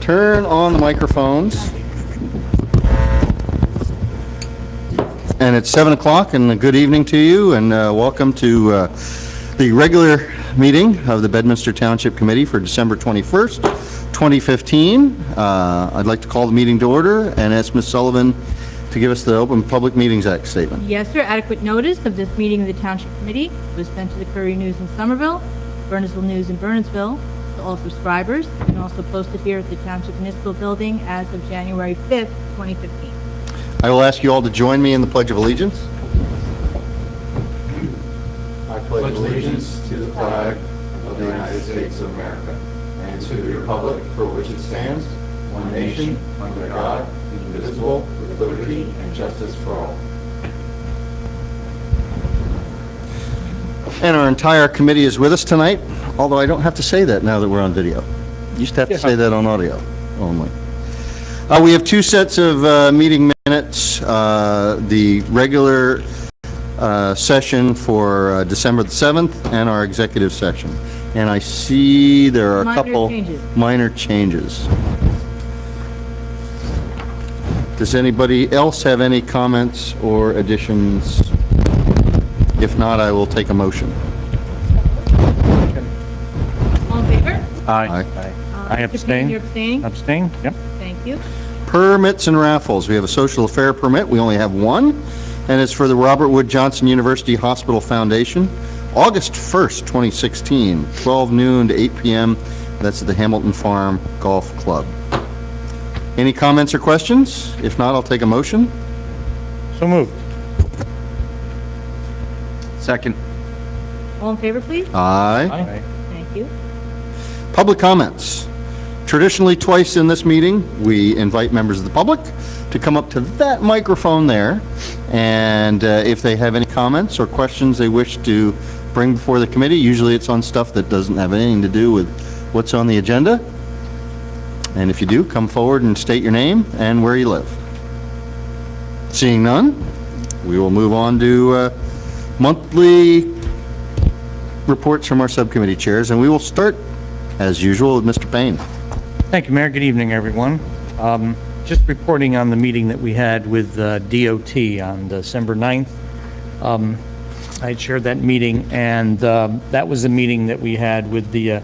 turn on the microphones. And it's 7 o'clock, and good evening to you, and welcome to the regular meeting of the Bedminster Township Committee for December 21st, 2015. I'd like to call the meeting to order and ask Ms. Sullivan to give us the Open Public Meetings Act statement. Yes, sir. Adequate notice of this meeting of the Township Committee was sent to the Courier News in Somerville, Burnsville News in Burnsville, to all subscribers, and also posted here at the Township Municipal Building as of January 5th, 2015. I will ask you all to join me in the Pledge of Allegiance. I pledge allegiance to the flag of the United States of America and to the republic for which it stands, one nation, under God, indivisible, with liberty and justice for all. And our entire committee is with us tonight, although I don't have to say that now that we're on video. Used to have to say that on audio only. We have two sets of meeting minutes, the regular session for December the 7th and our executive session. And I see there are a couple minor changes. Does anybody else have any comments or additions? If not, I will take a motion. All in favor? Aye. I Mr. Payne, abstain. you're abstaining? Abstain? Yep. Thank you. Permits and raffles. We have a social affair permit. We only have one, and it's for the Robert Wood Johnson University Hospital Foundation, August 1st, 2016, 12 noon to 8 p.m. That's at the Hamilton Farm Golf Club. Any comments or questions? If not, I'll take a motion. So moved. Second. All in favor, please? Aye. Thank you. Public comments. Traditionally, twice in this meeting, we invite members of the public to come up to that microphone there, and if they have any comments or questions they wish to bring before the committee, usually it's on stuff that doesn't have anything to do with what's on the agenda. And if you do, come forward and state your name and where you live. Seeing none, we will move on to monthly reports from our subcommittee chairs, and we will start, as usual, with Mr. Payne. Thank you, Mayor. Good evening, everyone. Just reporting on the meeting that we had with DOT on December 9th. I had chaired that meeting, and that was a meeting that we had with the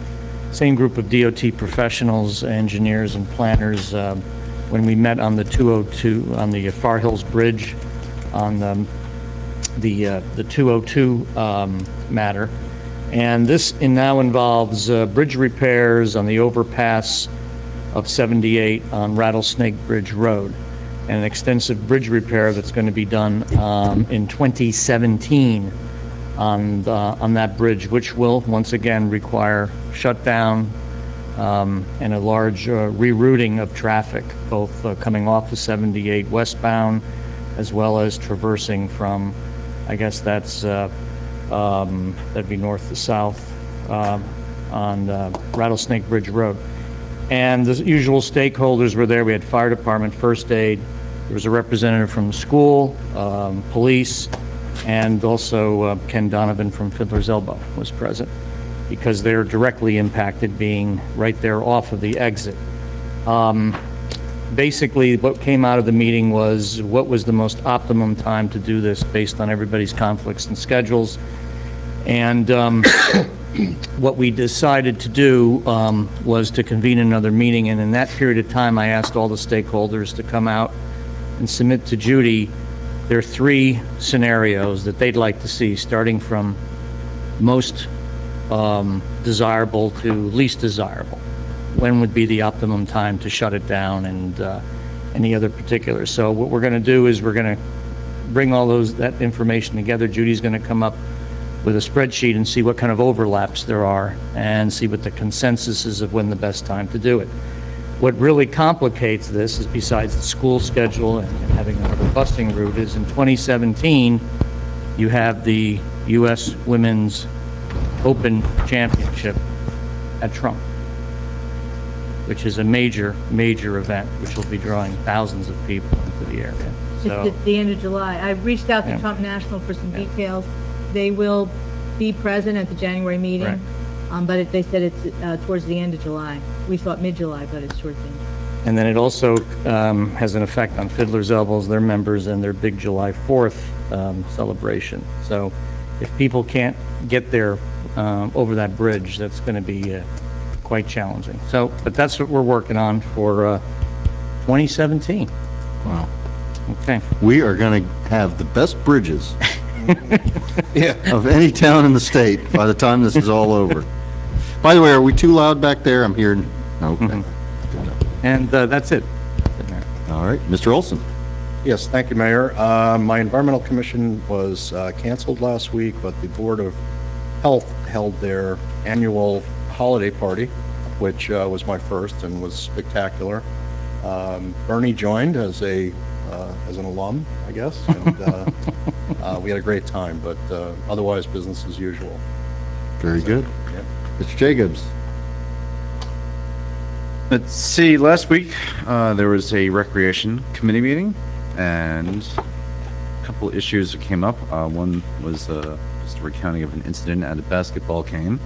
same group of DOT professionals, engineers, and planners when we met on the 202, on the Far Hills Bridge, on the 202 matter. And this now involves bridge repairs on the overpass of 78 on Rattlesnake Bridge Road, and an extensive bridge repair that's going to be done in 2017 on that bridge, which will once again require shutdown and a large rerouting of traffic, both coming off of 78 westbound as well as traversing from, I guess that's that'd be north to south on Rattlesnake Bridge Road. And the usual stakeholders were there. We had fire department, first aid, there was a representative from the school, police, and also Ken Donovan from Fiddler's Elbow was present, because they're directly impacted, being right there off of the exit. Basically, what came out of the meeting was what was the most optimum time to do this based on everybody's conflicts and schedules. And what we decided to do was to convene another meeting, and in that period of time I asked all the stakeholders to come out and submit to Judy their three scenarios that they'd like to see, starting from most desirable to least desirable. When would be the optimum time to shut it down, and any other particulars. So what we're going to do is we're going to bring all that information together. Judy's going to come up with a spreadsheet and see what kind of overlaps there are and see what the consensus is of when the best time to do it. What really complicates this is, besides the school schedule and having another busing route, is in 2017 you have the U.S. Women's Open Championship at Trump, which is a major event which will be drawing thousands of people into the area. So It's at the end of July. I reached out to Trump National for some details. They will be present at the January meeting, Right. But they said it's towards the end of July. We thought mid-July, but it's towards the end. And then it also has an effect on Fiddler's Elbows, their members, and their big July 4th celebration. So if people can't get there over that bridge, that's going to be quite challenging. So, but that's what we're working on for 2017. Wow. Okay. We are going to have the best bridges Yeah. of any town in the state by the time this is all over. By the way, are we too loud back there? I'm hearing, okay. Mhm. And that's it. All right, Mr. Olson. Yes, thank you, Mayor. My Environmental Commission was canceled last week, but the Board of Health held their annual holiday party, which was my first and was spectacular. Bernie joined as an alum, I guess, and we had a great time, but otherwise business as usual. Very good. Yep. Mr. Jacobs. Let's see, last week, there was a recreation committee meeting, and a couple issues that came up. One was just a recounting of an incident at a basketball game,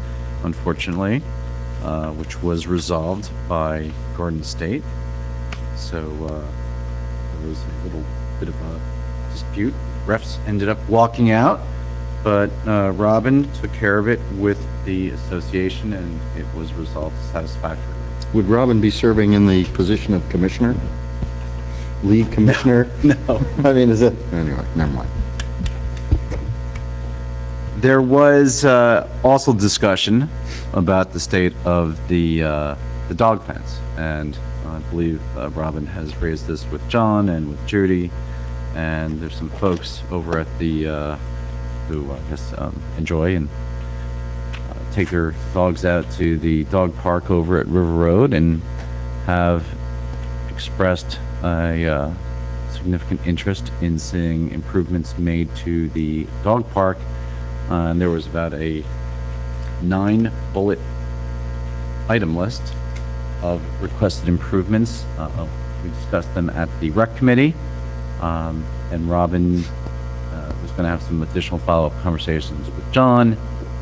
unfortunately, which was resolved by Garden State. So, there was a little bit of a dispute. Refs ended up walking out, but Robin took care of it with the association, and it was resolved satisfactorily. Would Robin be serving in the position of commissioner? League commissioner? No. I mean, is it? Anyway, never mind. There was also discussion about the state of the dog fence, and I believe Robin has raised this with John and with Judy, and there's some folks over at the who I guess enjoy and take their dogs out to the dog park over at River Road and have expressed a significant interest in seeing improvements made to the dog park. And there was about a 9-bullet item list of requested improvements. We discussed them at the rec committee, and Robin was going to have some additional follow-up conversations with John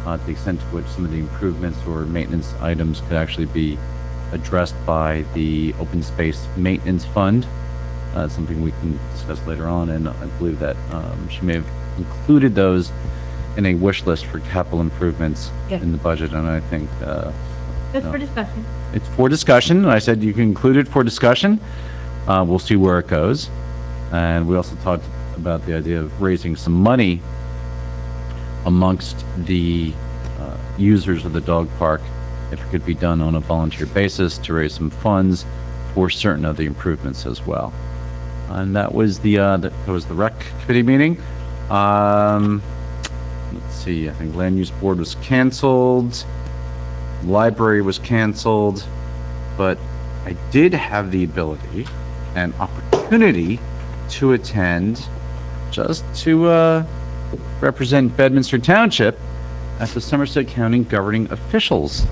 to the extent to which some of the improvements or maintenance items could actually be addressed by the Open Space Maintenance Fund, something we can discuss later on, and I believe that she may have included those in a wish list for capital improvements Yes. in the budget, and I think Just No. for discussion. it's for discussion. I said you can include it for discussion. We'll see where it goes. And we also talked about the idea of raising some money amongst the users of the dog park, if it could be done on a volunteer basis, to raise some funds for certain of the improvements as well. And that was the rec committee meeting. Let's see, I think land use board was canceled, library was canceled, but I did have the ability and opportunity to attend, just to represent Bedminster Township at the Somerset County Governing Officials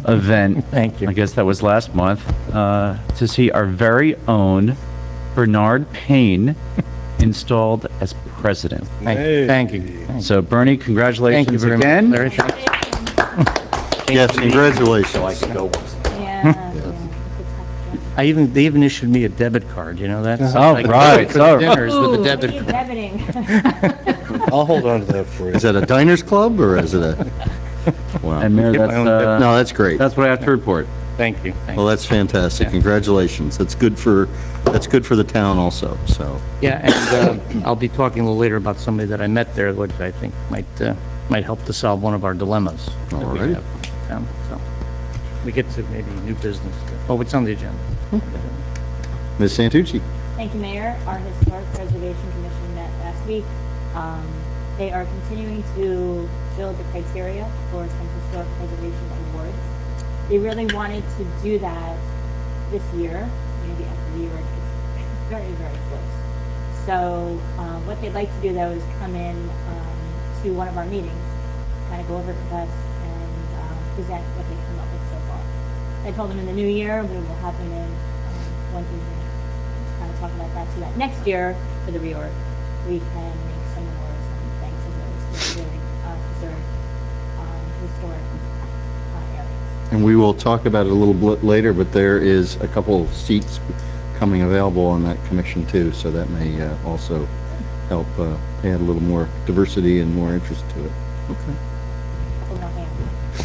event. Thank you. I guess that was last month, to see our very own Bernard Payne installed as president. Thank you. So Bernie, congratulations Thank you very again. much, Larry. Thank you. Yes, congratulations. Yeah. They even issued me a debit card, you know that? Oh, right. For the dinners with a debit Keep card. debiting. I'll hold on to that for you. Is that a diners club or is it a? Wow. And Mayor, Get my that's, own debit. No, that's great. that's what I have to report. Thank you. Well, that's fantastic. Yeah. Congratulations. That's good for the town also, so. Yeah, and I'll be talking a little later about somebody that I met there, which I think might help to solve one of our dilemmas that we Alrighty. have in town. So we get to maybe new business. Oh, it's on the agenda. Ms. Santucci. Thank you, Mayor. Our Historic Preservation Commission met last week. They are continuing to build the criteria for some historic preservation awards. They really wanted to do that this year, maybe after the year it's very, very close. So what they'd like to do, though, is come in to one of our meetings, kind of go over it with us and present what they've come up with so far. I told them in the new year, we will have them in one evening, kind of talk about that, so that next year, for the reorg, we can make some awards and thanks to those who really preserve historic areas. And we will talk about it a little bit later, but there is a couple of seats coming available on that commission too, so that may also help add a little more diversity and more interest to it. Okay.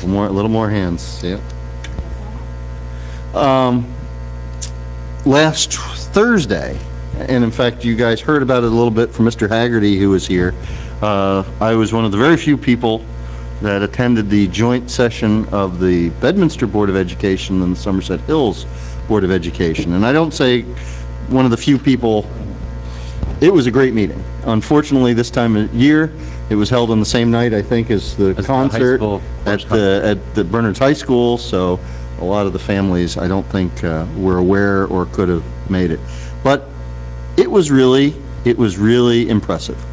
A little more hands, yeah. Last Thursday, and in fact, you guys heard about it a little bit from Mr. Haggerty, who was here. I was one of the very few people that attended the joint session of the Bedminster Board of Education and the Somerset Hills Board of Education. And I don't say one of the few people. It was a great meeting. Unfortunately, this time of year, it was held on the same night, I think, as the concert at the Bernard's High School, so a lot of the families, I don't think, were aware or could have made it. But it was really impressive.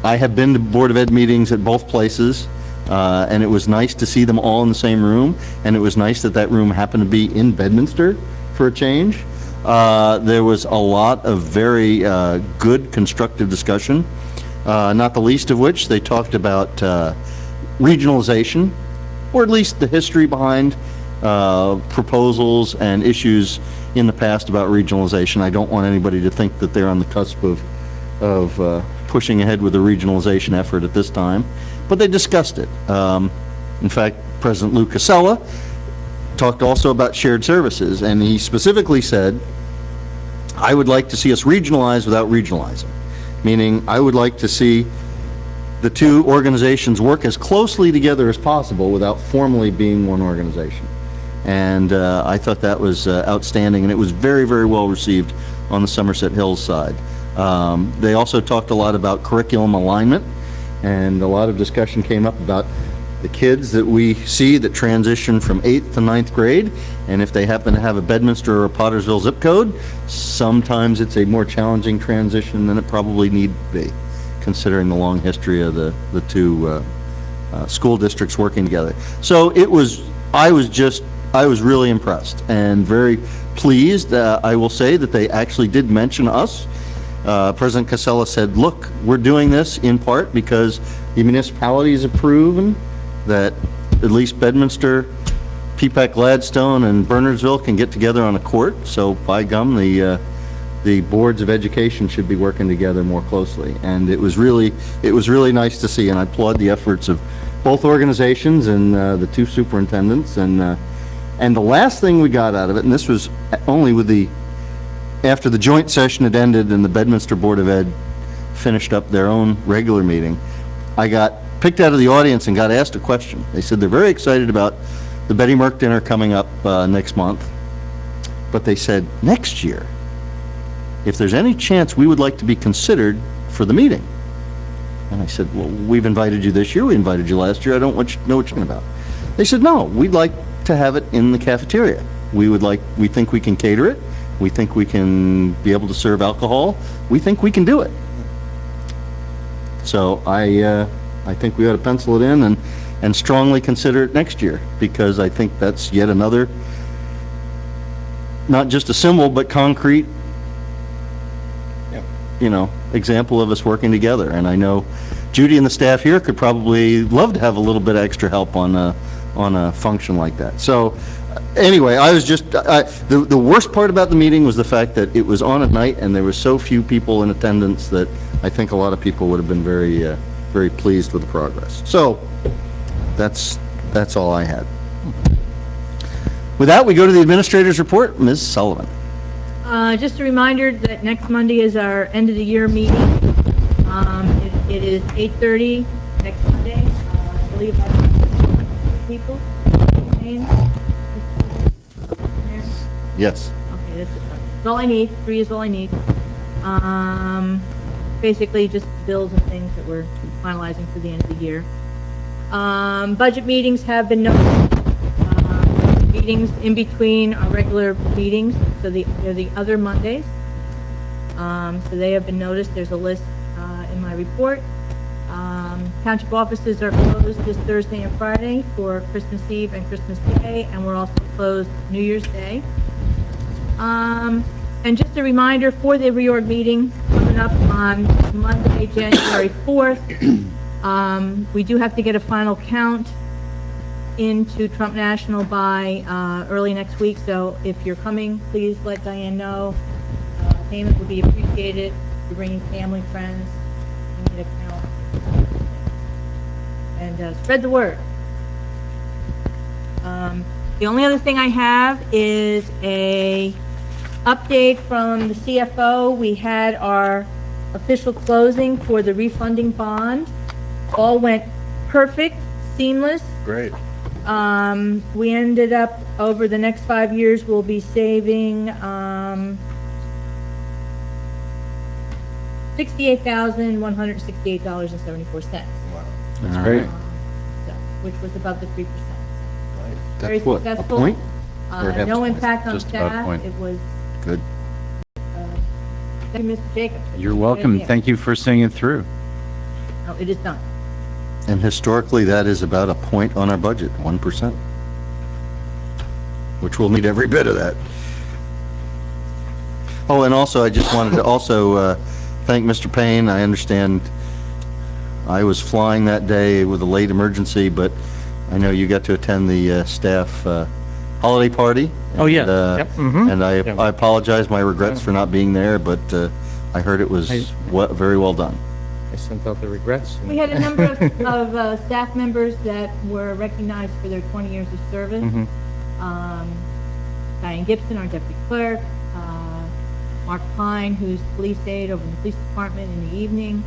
I have been to Board of Ed meetings at both places, and it was nice to see them all in the same room, and it was nice that that room happened to be in Bedminster for a change. There was a lot of very good, constructive discussion, not the least of which they talked about regionalization, or at least the history behind proposals and issues in the past about regionalization. I don't want anybody to think that they're on the cusp of pushing ahead with the regionalization effort at this time, but they discussed it. In fact, President Lou Casella talked also about shared services, and he specifically said, I would like to see us regionalize without regionalizing, meaning I would like to see the two organizations work as closely together as possible without formally being one organization. And I thought that was outstanding, and it was very, very well received on the Somerset Hills side. They also talked a lot about curriculum alignment, and a lot of discussion came up about the kids that we see that transition from 8th to 9th grade, and if they happen to have a Bedminster or a Pottersville zip code, sometimes it's a more challenging transition than it probably need to be, considering the long history of the two school districts working together. So I was really impressed and very pleased. I will say that they actually did mention us. President Casella said, look, we're doing this in part because the municipalities have proven that at least Bedminster, Peapack, Gladstone, and Bernardsville can get together on a court. So by gum, the boards of education should be working together more closely. And it was really nice to see, and I applaud the efforts of both organizations and the two superintendents. And the last thing we got out of it, and this was only after the joint session had ended and the Bedminster Board of Ed finished up their own regular meeting, I got picked out of the audience and got asked a question. They said they're very excited about the Betty Merck dinner coming up next month, but they said next year, if there's any chance we would like to be considered for the meeting. And I said, well, we've invited you this year, we invited you last year, I don't know what you're talking about. They said, no, we'd like to have it in the cafeteria. We think we can cater it. We think we can be able to serve alcohol. We think we can do it. So I think we ought to pencil it in and strongly consider it next year, because I think that's yet another, not just a symbol, but concrete, example of us working together. And I know Judy and the staff here could probably love to have a little bit extra help on a function like that. So anyway, I was just, the worst part about the meeting was the fact that it was on at night and there were so few people in attendance that I think a lot of people would have been very, very pleased with the progress. So that's all I had. With that, we go to the administrator's report. Ms. Sullivan. Just a reminder that next Monday is our end of the year meeting. It is 8:30 next Monday. I believe that's people. Yes. Okay, that's all I need. 3 is all I need. Basically just bills and things that we're finalizing for the end of the year. Budget meetings have been noted. Meetings in between our regular meetings, so they're the other Mondays. So they have been noticed. There's a list in my report. Township offices are closed this Thursday and Friday for Christmas Eve and Christmas Day, and we're also closed New Year's Day. And just a reminder for the reorg meeting coming up on Monday, January 4th. We do have to get a final count into Trump National by early next week, so if you're coming, please let Diane know. Payment would be appreciated. If you're bringing family, friends, you need a count. And spread the word. The only other thing I have is a update from the CFO. We had our official closing for the refunding bond. All went perfect, seamless. Great. We ended up, over the next 5 years, we'll be saving $68,168.74. Wow. That's great. So, which was above the 3%. Very That's what, a successful. point? Or half No point? impact on Just about a staff. point. It was, Good. thank you, Mr. Jacobs. You're welcome. Yeah. Thank you for seeing it through. No, it is done. And historically, that is about a point on our budget, 1%, which we'll need every bit of that. Oh, and also, I just wanted to also thank Mr. Payne. I understand I was flying that day with a late emergency, but I know you got to attend the staff holiday party. Oh, yeah. And, Yep. Mhm. And I Yeah. apologize, my regrets for not being there, but I heard it was very well done. I sent out the regrets. and- We had a number of staff members that were recognized for their 20 years of service. Mhm. Diane Gibson, our deputy clerk, Mark Pine, who's police aide over in the police department in the evening,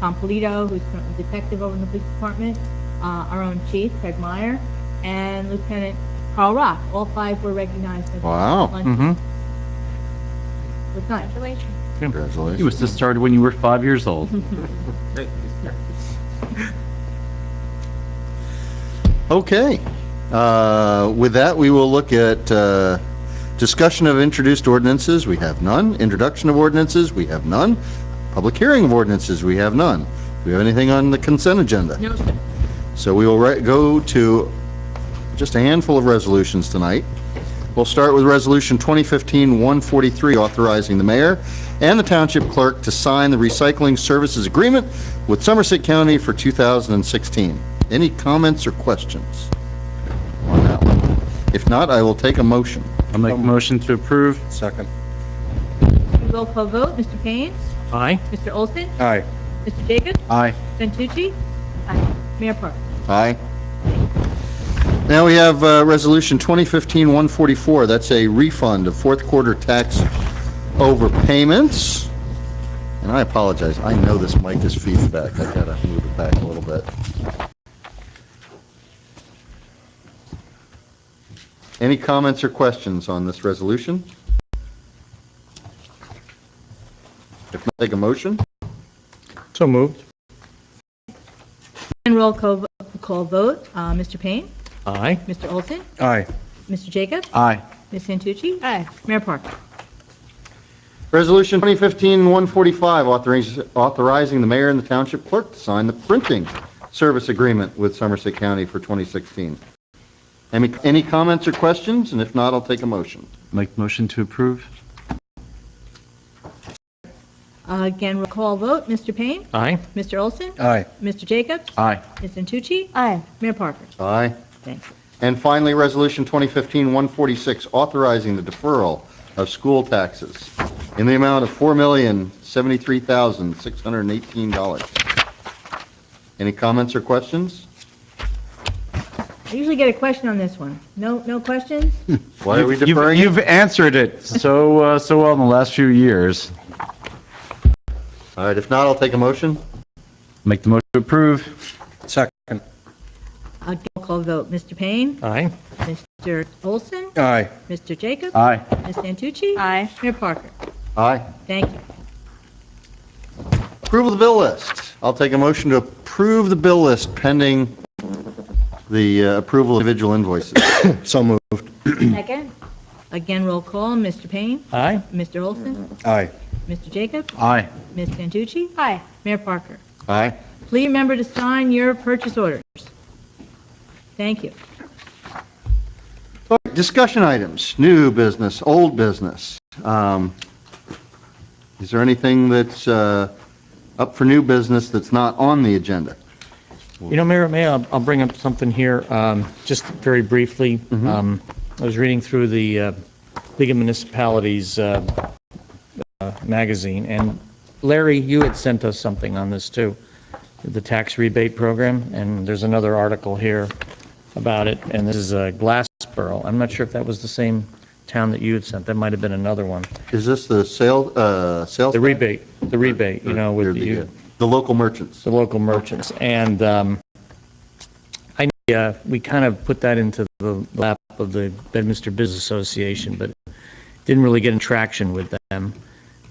Tom Polito, who's a detective over in the police department, our own chief, Craig Meyer, and Lieutenant Carl Rock. All 5 were recognized. at the Wow. luncheon. Mhm. It was nice. Congratulations. Congratulations. You must have started when you were 5 years old. Okay. With that, we will look at discussion of introduced ordinances. We have none. Introduction of ordinances. We have none. Public hearing of ordinances. We have none. Do we have anything on the consent agenda? No, sir. So we will go to just a handful of resolutions tonight. We'll start with Resolution 2015-143, authorizing the mayor and the township clerk to sign the recycling services agreement with Somerset County for 2016. Any comments or questions on that one? If not, I will take a motion. I'll make a motion to approve. Second. Roll call vote. Mr. Payne? Aye. Mr. Olson? Aye. Mr. Jacobs? Aye. Santucci? Aye. Mayor Parker? Aye. Now we have Resolution 2015-144. That's a refund of fourth quarter tax overpayments. And I apologize. I know this mic is feedback. I gotta move it back a little bit. Any comments or questions on this resolution? If not, take a motion. So moved. And roll call vote. Mr. Payne? Aye. Mr. Olson? Aye. Mr. Jacobs? Aye. Ms. Santucci? Aye. Mayor Parker? Resolution 2015-145, authorizing the mayor and the township clerk to sign the printing service agreement with Somerset County for 2016. Any comments or questions? And if not, I'll take a motion. Make the motion to approve. Again, roll call vote. Mr. Payne? Aye. Mr. Olson? Aye. Mr. Jacobs? Aye. Ms. Santucci? Aye. Mayor Parker? Aye. Thank you. And finally, Resolution 2015-146, authorizing the deferral of school taxes in the amount of $4,073,618. Any comments or questions? I usually get a question on this one. No questions? Why are we deferring it? You've answered it so well in the last few years. All right, if not, I'll take a motion. Make the motion to approve. Second. Roll call vote. Mr. Payne? Aye. Mr. Olson? Aye. Mr. Jacobs? Aye. Ms. Santucci? Aye. Mayor Parker? Aye. Thank you. Approval of the bill list. I'll take a motion to approve the bill list pending the approval of individual invoices. So moved. Second? Again, roll call. Mr. Payne? Aye. Mr. Olson? Aye. Mr. Jacobs? Aye. Ms. Santucci? Aye. Mayor Parker? Aye. Please remember to sign your purchase orders. Thank you. Discussion items, new business, old business. Is there anything that's up for new business that's not on the agenda? You know, Mayor, I'll bring up something here, just very briefly. I was reading through the League of Municipalities magazine, and Larry, you had sent us something on this too, the tax rebate program, and there's another article here about it, and this is Glassboro. I'm not sure if that was the same town that you had sent. That might have been another one. Is this the sales? The rebate, you know, with the local merchants. the local merchants. And we kind of put that into the lap of the Bedminster Business Association, but didn't really get in traction with them.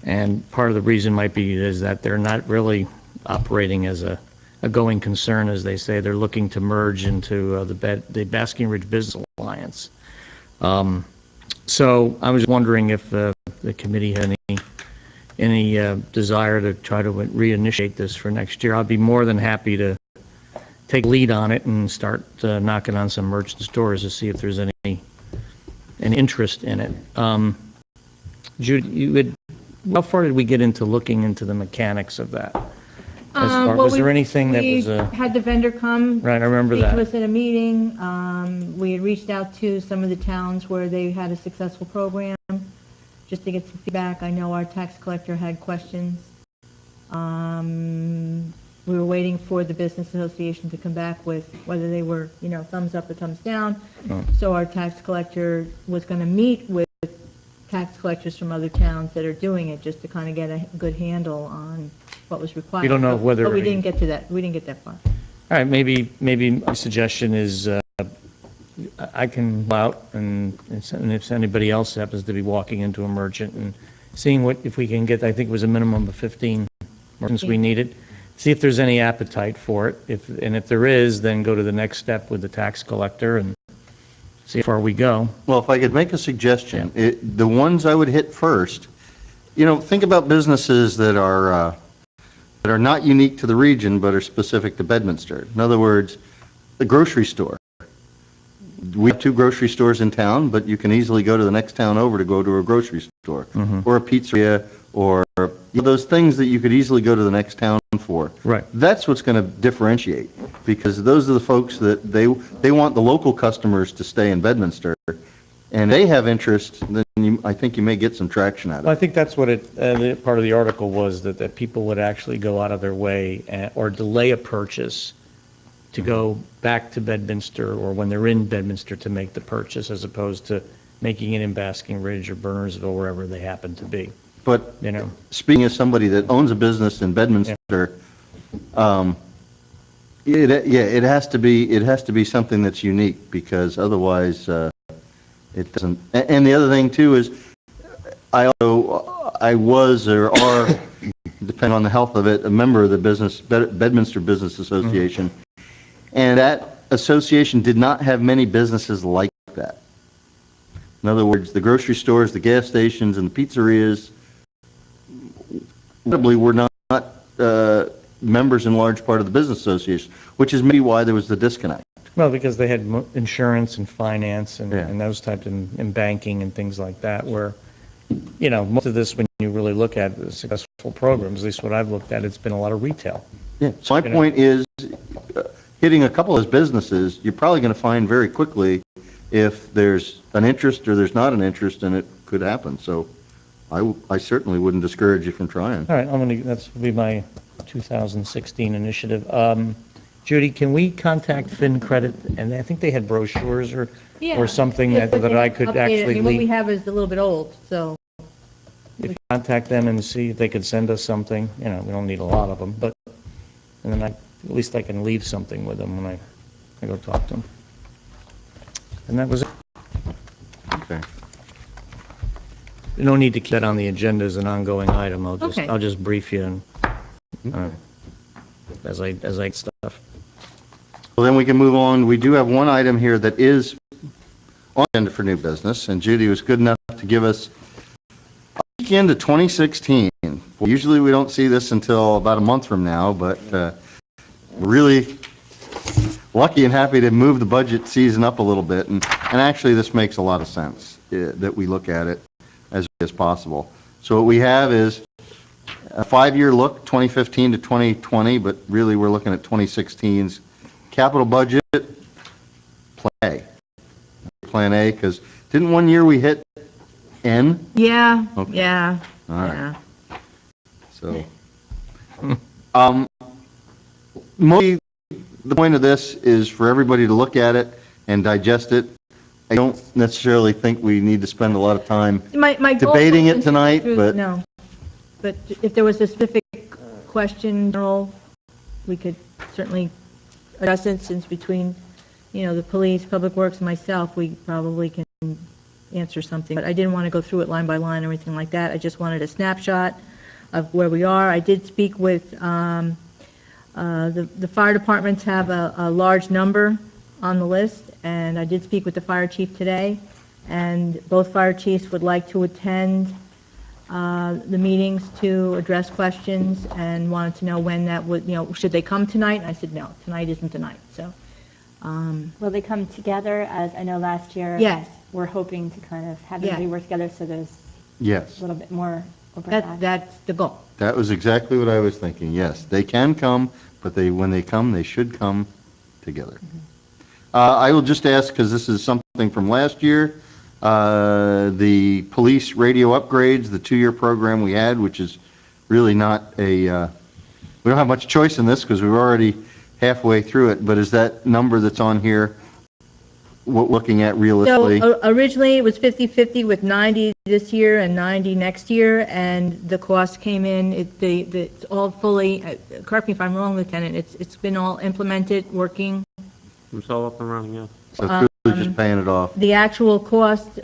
And part of the reason might be is that they're not really operating as a going concern, as they say. They're looking to merge into the Basking Ridge Business Alliance. So I was wondering if the committee had any desire to try to reinitiate this for next year. I'd be more than happy to take lead on it and start knocking on some merchants' doors to see if there's any interest in it. Judy, how far did we get into looking into the mechanics of that? Was there anything that was We had the vendor come. Right, I remember Speak to that. us at a meeting. We had reached out to some of the towns where they had a successful program, just to get some feedback. I know our tax collector had questions. We were waiting for the business association to come back with whether they were, thumbs up or thumbs down. Oh. So our tax collector was going to meet with tax collectors from other towns that are doing it, just to kind of get a good handle on what was required. You don't know whether- But we didn't get to that. We didn't get that far. All right, maybe my suggestion is I can go out and if anybody else happens to be walking into a merchant and seeing if we can get, I think it was a minimum of 15 merchants we needed, see if there's any appetite for it. If there is, then go to the next step with the tax collector and see how far we go. Well, if I could make a suggestion, the ones I would hit first, think about businesses that are not unique to the region but are specific to Bedminster. In other words, the grocery store. We have 2 grocery stores in town, but you can easily go to the next town over to go to a grocery store, or a pizzeria, or those things that you could easily go to the next town for. Right. That's what's going to differentiate, because those are the folks that they want the local customers to stay in Bedminster, and they have interest. Then I think you may get some traction out of Well, I it. think that's what part of the article was, that people would actually go out of their way or delay a purchase to go back to Bedminster, or when they're in Bedminster to make the purchase, as opposed to making it in Basking Ridge or Burnersville, wherever they happen to be. But speaking as somebody that owns a business in Bedminster, it has to be something that's unique, because otherwise it doesn't. And the other thing too is, I was or are, depending on the health of it, a member of the Bedminster Business Association, and that association did not have many businesses like that. In other words, the grocery stores, the gas stations, and the pizzerias probably were not members in large part of the business association, which is maybe why there was the disconnect. Well, because they had insurance and finance and those types and banking and things like that, where, most of this, when you really look at the successful programs, at least what I've looked at, it's been a lot of retail. Yeah. So my point is, hitting a couple of those businesses, you're probably going to find very quickly if there's an interest or there's not an interest, and it could happen. So I certainly wouldn't discourage you from trying. All right, that's will be my 2016 initiative. Judy, can we contact FinCredit? And I think they had brochures or something that I could actually what we have is a little bit old, so. If you contact them and see if they could send us something, we don't need a lot of them, but, and then at least I can leave something with them when I go talk to them. And that was it. Okay. No need to keep that on the agenda as an ongoing item. I'll just brief you and, as I get stuff. Well, then we can move on. We do have one item here that is on the agenda for new business, and Judy was good enough to give us a peek into 2016. Usually we don't see this until about a month from now, but really lucky and happy to move the budget season up a little bit, and actually this makes a lot of sense that we look at it as possible. So what we have is a 5-year look, 2015 to 2020, but really we're looking at 2016's capital budget, Plan A, because didn't one year we hit N? Yeah, Okay. yeah, All right. yeah. So, mostly the point of this is for everybody to look at it and digest it. I don't necessarily think we need to spend a lot of time My goal debating it wasn't to go tonight, through- but- No, but if there was a specific question, general, we could certainly address it, since between, the police, public works, and myself, we probably can answer something. But I didn't want to go through it line by line or anything like that. I just wanted a snapshot of where we are. I did speak with, the fire departments have a large number on the list, and I did speak with the fire chief today, and both fire chiefs would like to attend the meetings to address questions, and wanted to know when that would, should they come tonight? And I said, no, tonight isn't the night, so. Will they come together, as I know last year? Yes. We're hoping to kind of have Yeah. everybody work together so there's Yes, a little bit more overlap. That's the goal. that was exactly what I was thinking. Yes, they can come, but when they come, they should come together. I will just ask, because this is something from last year, the police radio upgrades, the 2-year program we had, which is really not we don't have much choice in this because we're already halfway through it, but is that number that's on here, what looking at realistically? So originally, it was 50/50 with 90 this year and 90 next year, and the cost came in, it's all fully, correct me if I'm wrong, Lieutenant, it's been all implemented, working. It's all up and running, yeah. So it's really just paying it off. The actual cost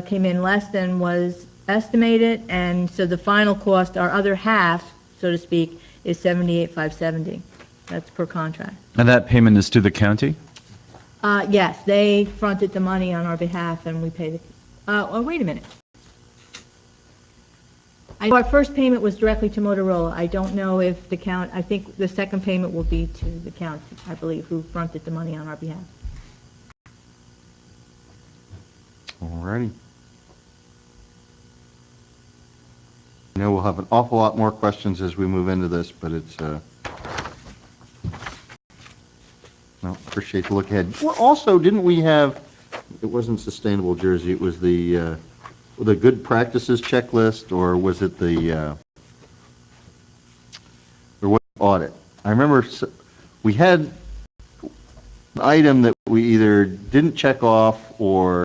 came in less than was estimated, and so the final cost, our other half, so to speak, is $78,570. That's per contract. And that payment is to the county? Yes, they fronted the money on our behalf, and we paid it. Oh, wait a minute. Our first payment was directly to Motorola. I don't know if I think the second payment will be to the county, I believe, who fronted the money on our behalf. All righty. I know we'll have an awful lot more questions as we move into this, but it's, well, appreciate the look ahead. Well, also, didn't we have, it wasn't Sustainable Jersey, it was the good practices checklist, or was it or what audit? I remember we had an item that we either didn't check off or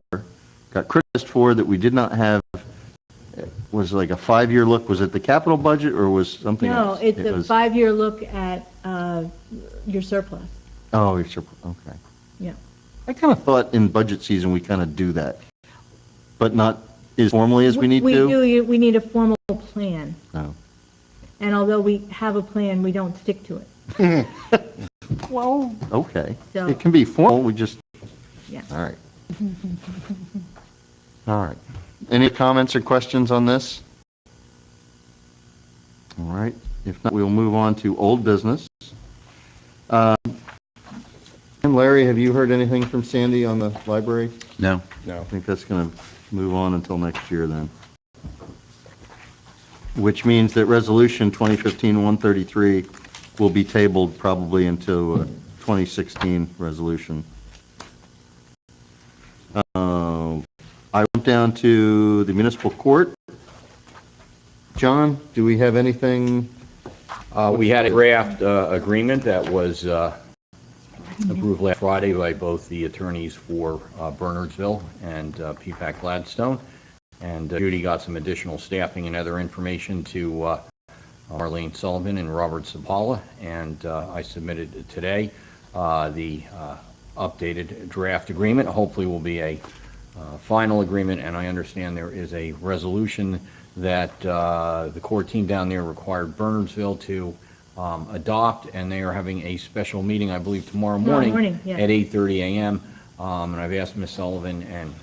got criticized for that we did not have. Was like a 5-year look. Was it the capital budget or was something else? No, it's a 5-year look at your surplus. Oh, your surplus, okay. Yeah. I kind of thought in budget season we kind of do that, but not as formally as we need to? We need a formal plan. No. And although we have a plan, we don't stick to it. Well, okay. So- It can be formal, we just, Yeah. all right. All right. Any comments or questions on this? All right. If not, we'll move on to old business. And Larry, have you heard anything from Sandy on the library? No. I think that's going to move on until next year then. Which means that Resolution 2015-133 will be tabled probably until 2016 resolution. I went down to the municipal court. John, do we have anything? We had a draft agreement that was approved last Friday by both the attorneys for Bernardsville and PPAC Gladstone. And Judy got some additional staffing and other information to Marlene Sullivan and Robert Sapala. And I submitted today the updated draft agreement. Hopefully will be a final agreement. And I understand there is a resolution that the court team down there required Bernardsville to adopt, and they are having a special meeting, I believe, tomorrow morning yeah. at 8:30 a.m. And I've asked Ms. Sullivan and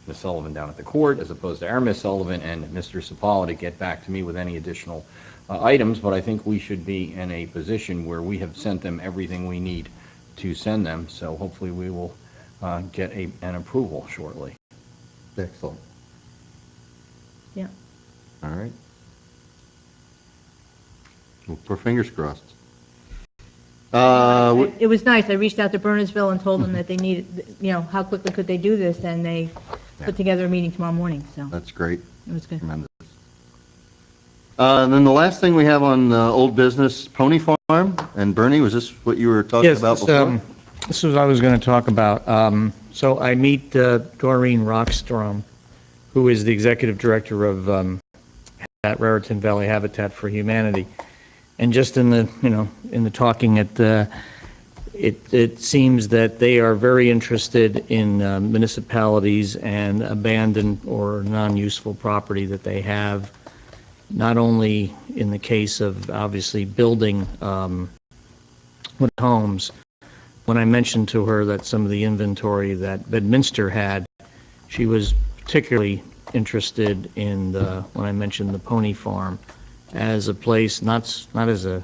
Ms. Sullivan down at the court, as opposed to our Ms. Sullivan and Mr. Sapala, to get back to me with any additional items, but I think we should be in a position where we have sent them everything we need to send them, so hopefully we will get an approval shortly. Excellent. Yeah. All right. We'll put our fingers crossed. It was nice. I reached out to Burnersville and told them that they needed, how quickly could they do this, and they put together a meeting tomorrow morning, so That's great. it was good. Tremendous. And then the last thing we have on old business, Pony Farm. And Bernie, was this what you were talking Yes, about before? this is what I was going to talk about. So I meet Doreen Rockstrom, who is the executive director of Raritan Valley Habitat for Humanity. And just in the, in the talking, it seems that they are very interested in municipalities and abandoned or non-useful property that they have, not only in the case of obviously building homes. When I mentioned to her that some of the inventory that Bedminster had, she was particularly interested in when I mentioned the Pony Farm as a place, not as a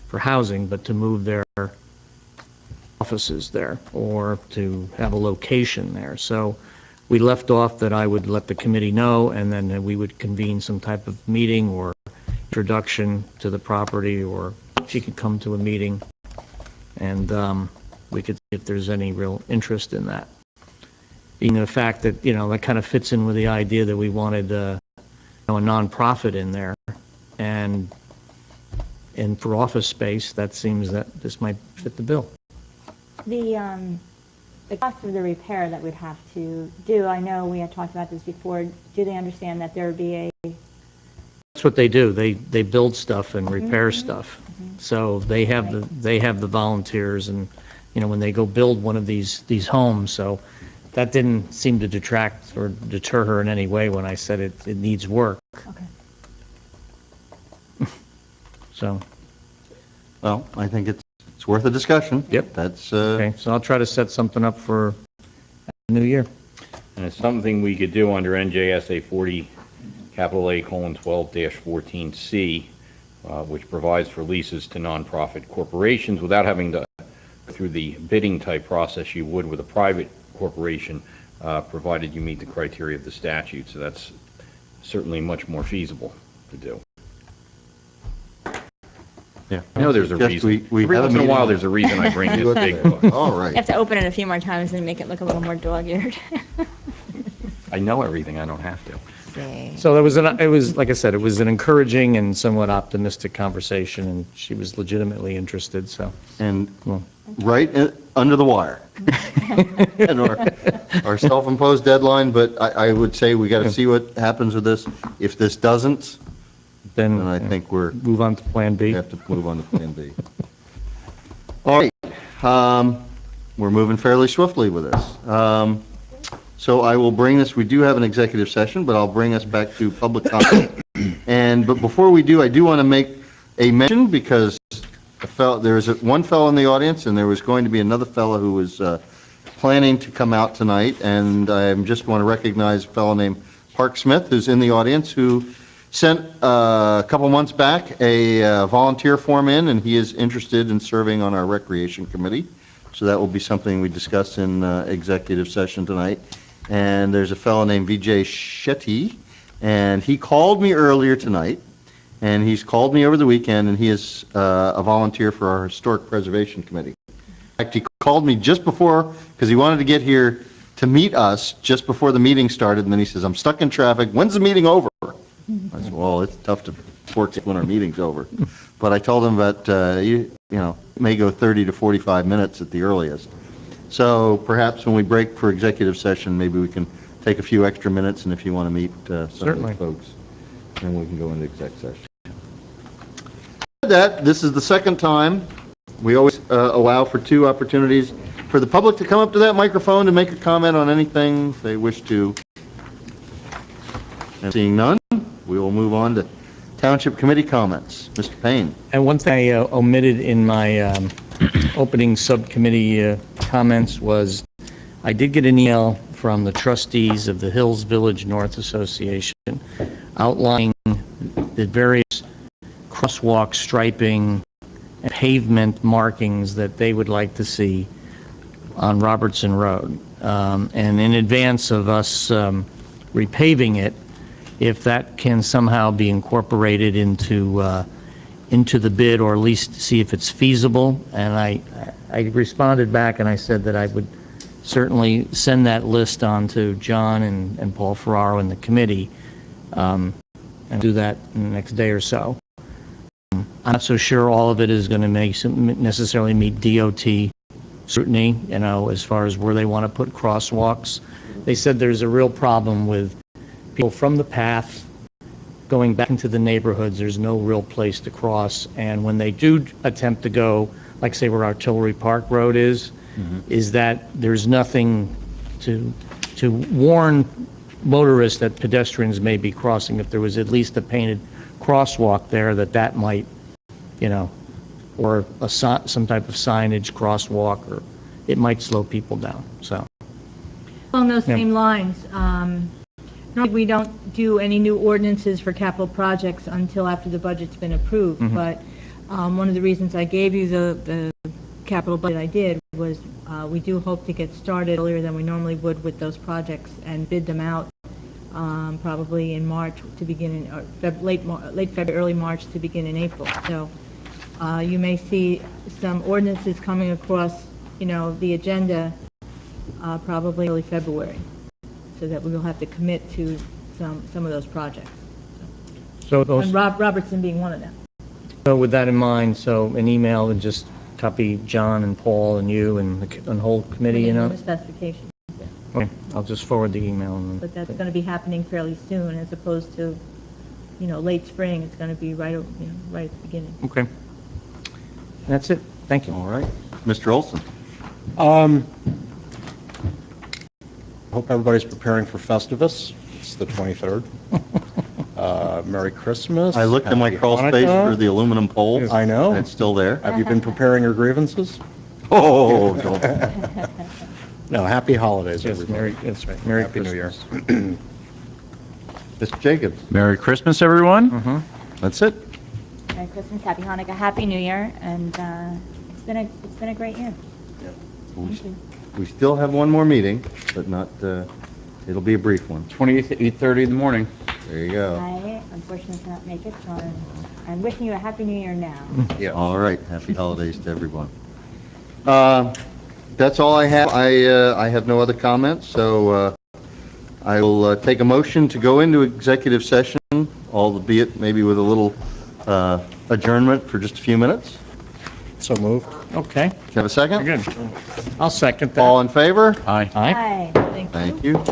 for housing, but to move their offices there or to have a location there. So we left off that I would let the committee know, and then we would convene some type of meeting or introduction to the property, or she could come to a meeting, and we could see if there's any real interest in that. Being the fact that, that kind of fits in with the idea that we wanted a nonprofit in there, and for office space, that seems that this might fit the bill. The cost of the repair that we'd have to do, I know we had talked about this before, do they understand that there would be a... That's what they do. They build stuff and repair stuff. So they have the volunteers, and when they go build one of these homes. So that didn't seem to detract or deter her in any way when I said it needs work. Okay. So. Well, I think it's worth a discussion. Yep. That's Okay, so I'll try to set something up for the new year. And it's something we could do under NJSA 40:12-14C, which provides for leases to nonprofit corporations without having to go through the bidding type process you would with a private corporation, provided you meet the criteria of the statute. So that's certainly much more feasible to do. yeah. I know there's a Just reason. we Every have a once in a while, meeting. there's a reason I bring this big book. All You right. have to open it a few more times and make it look a little more dog-eared. I know everything, I don't have to. So it was, like I said, it was an encouraging and somewhat optimistic conversation, and she was legitimately interested, so. And Well. right under the wire. And our self-imposed deadline, but I would say we got to see what happens with this. If this doesn't, then I think we're Move on to Plan B. we have to move on to Plan B. All right, we're moving fairly swiftly with this. So I will bring this, we do have an executive session, but I'll bring us back to public comment. But before we do, I do want to make a mention, because there was one fellow in the audience, and there was going to be another fellow who was planning to come out tonight, and I just want to recognize a fellow named Park Smith, who's in the audience, who sent a couple months back a volunteer form in, and he is interested in serving on our recreation committee. So that will be something we discuss in executive session tonight. And there's a fellow named Vijay Shetty, and he called me earlier tonight, and he's called me over the weekend, and he is a volunteer for our historic preservation committee. In fact, he called me just before, because he wanted to get here to meet us just before the meeting started, and then he says, I'm stuck in traffic, when's the meeting over? I said, well, it's tough to forecast when our meeting's over. But I told him that, it may go 30 to 45 minutes at the earliest. So perhaps when we break for executive session, maybe we can take a few extra minutes, and if you want to meet some Certainly. of the folks, then we can go into exec session. That this is the second time. We always allow for 2 opportunities for the public to come up to that microphone to make a comment on anything they wish to. And seeing none, we will move on to Township Committee comments. Mr. Payne. And one thing I omitted in my opening subcommittee comments was I did get an email from the trustees of the Hills Village North Association outlining the various crosswalk striping and pavement markings that they would like to see on Robertson Road. And in advance of us repaving it, if that can somehow be incorporated into into the bid, or at least see if it's feasible. And I responded back and I said that I would certainly send that list on to John and Paul Ferraro and the committee, and do that in the next day or so. I'm not so sure all of it is going to necessarily meet DOT scrutiny, you know, as far as where they want to put crosswalks. They said there's a real problem with people from the path going back into the neighborhoods. There's no real place to cross, and when they do attempt to go, like say where Artillery Park Road is that there's nothing to warn motorists that pedestrians may be crossing. If there was at least a painted crosswalk there, that might, you know, or some type of signage crosswalk, or it might slow people down. So Along those same lines, normally we don't do any new ordinances for capital projects until after the budget's been approved, but one of the reasons I gave you the capital budget I did was we do hope to get started earlier than we normally would with those projects and bid them out probably in March to begin in, or late February, early March to begin in April. So you may see some ordinances coming across, you know, the agenda probably early February, so that we will have to commit to some of those projects. So those, And Robertson being one of them. so with that in mind, so an email and just copy John and Paul and you and the whole committee, you know? The specifications. Okay, I'll just forward the email. But that's going to be happening fairly soon, as opposed to, you know, late spring. It's going to be right, right at the beginning. Okay. That's it. Thank you. All right. Mr. Olson? Hope everybody's preparing for Festivus. It's the 23rd. Merry Christmas. I looked in my Happy crawl space Hanukkah. for the aluminum pole. I know. And it's still there. Have you been preparing your grievances? Oh, don't. No, happy holidays, Yes, everybody. that's right. Merry Happy New Year. Christmas. Mr. Jacobs? Merry Christmas, everyone. That's it. Merry Christmas, Happy Hanukkah, Happy New Year, and it's been a great year. Thank you. We still have one more meeting, but not, it'll be a brief one. 28th at 8:30 in the morning. There you go. I unfortunately cannot make it, so I'm wishing you a Happy New Year now. Yeah. All right. Happy holidays to everyone. That's all I have. I have no other comments, so I will take a motion to go into executive session, albeit maybe with a little adjournment for just a few minutes. So moved. Okay, Can I have a second? very good. I'll second that. All in favor? Aye. Aye. Hi. Thank you.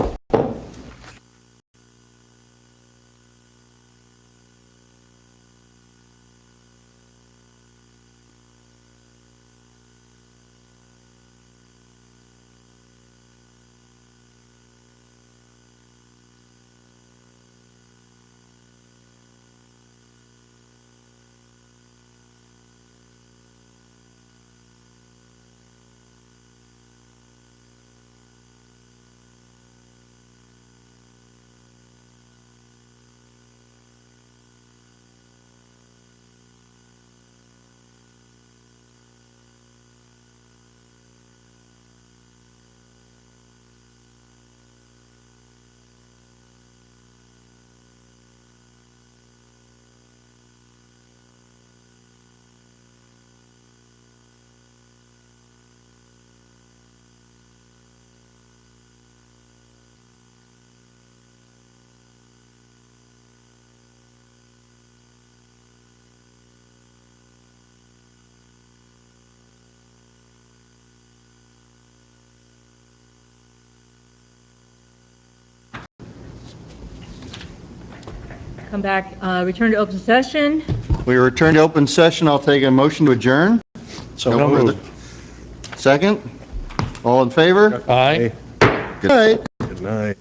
Come back, return to open session. We return to open session. I'll take a motion to adjourn. So No moved. further- Second? All in favor? Aye. Good night. Good night.